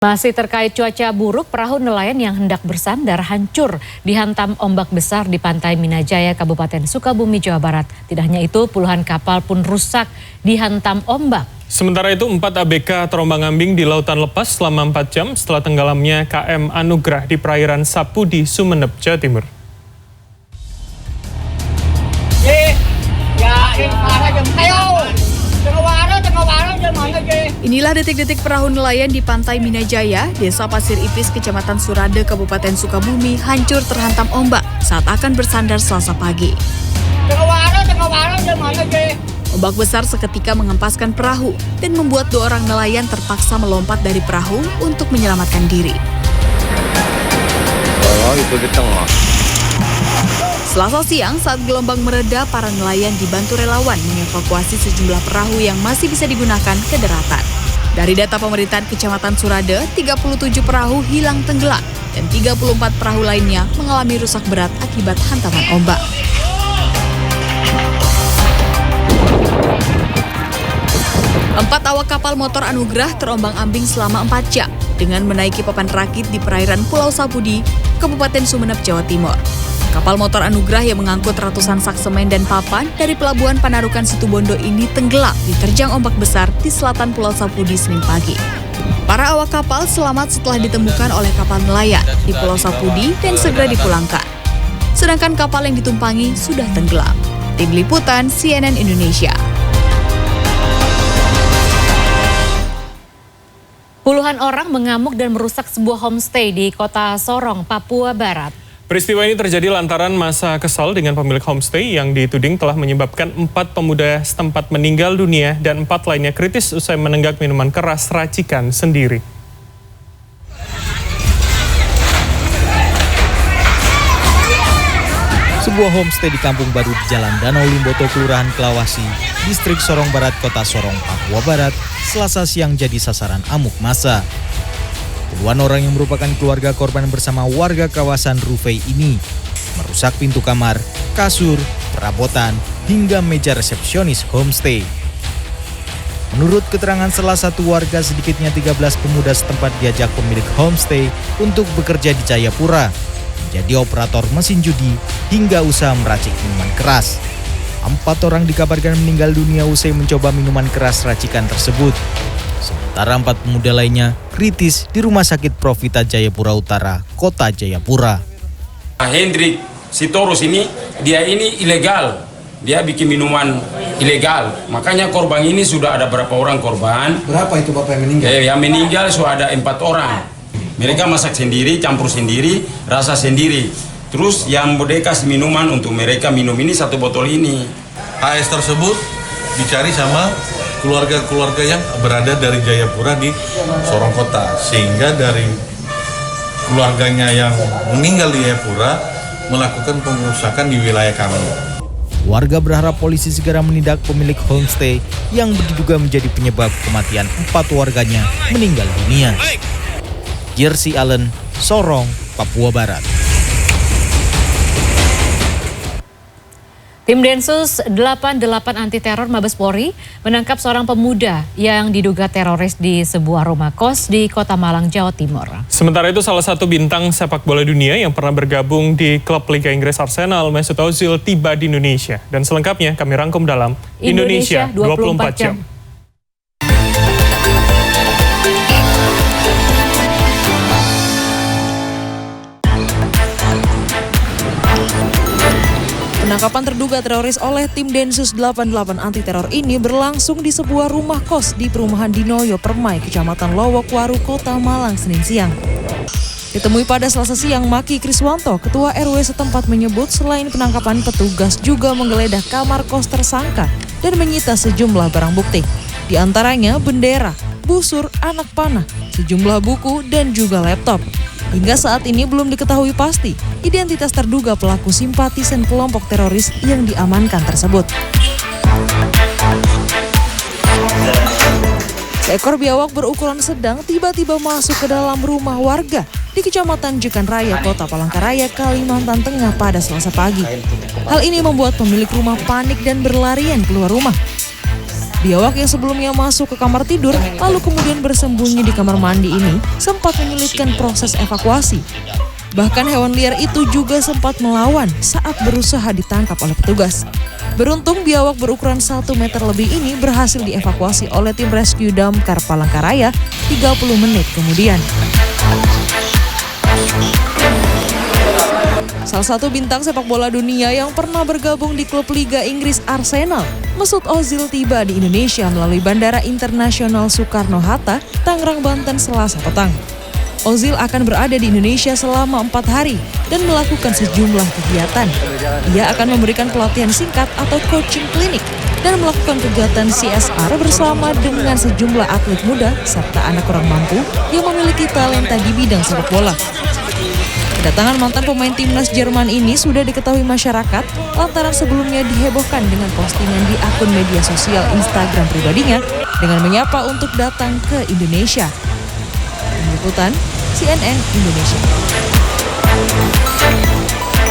Masih terkait cuaca buruk, perahu nelayan yang hendak bersandar hancur dihantam ombak besar di pantai Minajaya, Kabupaten Sukabumi, Jawa Barat. Tidak hanya itu, puluhan kapal pun rusak dihantam ombak. Sementara itu, 4 ABK terombang-ambing di lautan lepas selama 4 jam setelah tenggelamnya KM Anugrah di perairan Sapudi, Sumeneb, Jawa Timur. Inilah detik-detik perahu nelayan di pantai Minajaya, Desa Pasir Ipis, Kecamatan Surade, Kabupaten Sukabumi hancur terhantam ombak saat akan bersandar Selasa pagi. Ombak besar seketika mengempaskan perahu dan membuat 2 orang nelayan terpaksa melompat dari perahu untuk menyelamatkan diri. Oh, itu di tengah. Selasa siang saat gelombang mereda, para nelayan dibantu relawan mengevakuasi sejumlah perahu yang masih bisa digunakan ke daratan. Dari data pemerintahan Kecamatan Surade, 37 perahu hilang tenggelam dan 34 perahu lainnya mengalami rusak berat akibat hantaman ombak. Empat awak kapal motor Anugrah terombang-ambing selama 4 jam dengan menaiki papan rakit di perairan Pulau Sapudi, Kabupaten Sumeneb, Jawa Timur. Kapal motor Anugrah yang mengangkut ratusan sak semen dan papan dari Pelabuhan Panarukan Situbondo ini tenggelam diterjang ombak besar di selatan Pulau Sapudi Senin pagi. Para awak kapal selamat setelah ditemukan oleh kapal nelayan di Pulau Sapudi dan segera dipulangkan. Sedangkan kapal yang ditumpangi sudah tenggelam. Tim Liputan CNN Indonesia. Puluhan orang mengamuk dan merusak sebuah homestay di Kota Sorong, Papua Barat. Peristiwa ini terjadi lantaran masa kesal dengan pemilik homestay yang dituding telah menyebabkan 4 pemuda setempat meninggal dunia dan 4 lainnya kritis usai menenggak minuman keras racikan sendiri. Sebuah homestay di Kampung Baru di Jalan Danau Limboto, Kelurahan Kelawasi, Distrik Sorong Barat, Kota Sorong, Papua Barat, Selasa siang jadi sasaran amuk massa. Puluhan orang yang merupakan keluarga korban bersama warga kawasan Rufai ini merusak pintu kamar, kasur, perabotan, hingga meja resepsionis homestay. Menurut keterangan salah satu warga, sedikitnya 13 pemuda setempat diajak pemilik homestay untuk bekerja di Jayapura, menjadi operator mesin judi hingga usaha meracik minuman keras. 4 orang dikabarkan meninggal dunia usai mencoba minuman keras racikan tersebut. Sementara 4 pemuda lainnya kritis di Rumah Sakit Profita Jayapura Utara, Kota Jayapura. Hendrik Sitorus ini, dia ini ilegal. Dia bikin minuman ilegal. Makanya korban ini sudah ada berapa orang korban. Berapa itu Bapak yang meninggal? Yang meninggal sudah ada 4 orang. Mereka masak sendiri, campur sendiri, rasa sendiri. Terus yang mereka kasih minuman untuk mereka minum ini 1 botol ini. AS tersebut dicari sama keluarga-keluarga yang berada dari Jayapura di Sorong Kota, sehingga dari keluarganya yang meninggal di Jayapura melakukan pengerusakan di wilayah kami. Warga berharap polisi segera menindak pemilik homestay yang diduga menjadi penyebab kematian 4 warganya meninggal dunia. Jersey Allen, Sorong, Papua Barat. Tim Densus 88 Anti Teror Mabes Polri menangkap seorang pemuda yang diduga teroris di sebuah rumah kos di Kota Malang, Jawa Timur. Sementara itu, salah satu bintang sepak bola dunia yang pernah bergabung di klub Liga Inggris Arsenal, Mesut Ozil, tiba di Indonesia. Dan selengkapnya kami rangkum dalam Indonesia 24 Jam. Penangkapan terduga teroris oleh tim Densus 88 Anti Teror ini berlangsung di sebuah rumah kos di perumahan Dinoyo Permai, Kecamatan Lowokwaru, Kota Malang, Senin siang. Ditemui pada Selasa siang, Maki Kriswanto, Ketua RW setempat, menyebut selain penangkapan, petugas juga menggeledah kamar kos tersangka dan menyita sejumlah barang bukti. Di antaranya bendera, busur, anak panah, sejumlah buku, dan juga laptop. Hingga saat ini belum diketahui pasti identitas terduga pelaku simpatisan kelompok teroris yang diamankan tersebut. Seekor biawak berukuran sedang tiba-tiba masuk ke dalam rumah warga di Kecamatan Jekan Raya, Kota Palangkaraya, Kalimantan Tengah pada Selasa pagi. Hal ini membuat pemilik rumah panik dan berlarian keluar rumah. Biawak yang sebelumnya masuk ke kamar tidur lalu kemudian bersembunyi di kamar mandi ini sempat menyulitkan proses evakuasi. Bahkan hewan liar itu juga sempat melawan saat berusaha ditangkap oleh petugas. Beruntung biawak berukuran 1 meter lebih ini berhasil dievakuasi oleh tim rescue damkar Palangkaraya 30 menit kemudian. Salah satu bintang sepak bola dunia yang pernah bergabung di klub Liga Inggris Arsenal, Mesut Ozil tiba di Indonesia melalui Bandara Internasional Soekarno-Hatta, Tangerang, Banten, Selasa petang. Ozil akan berada di Indonesia selama 4 hari dan melakukan sejumlah kegiatan. Ia akan memberikan pelatihan singkat atau coaching klinik dan melakukan kegiatan CSR bersama dengan sejumlah atlet muda serta anak kurang mampu yang memiliki talenta di bidang sepak bola. Kedatangan mantan pemain timnas Jerman ini sudah diketahui masyarakat lantaran sebelumnya dihebohkan dengan postingan di akun media sosial Instagram pribadinya dengan menyapa untuk datang ke Indonesia. Liputan CNN Indonesia.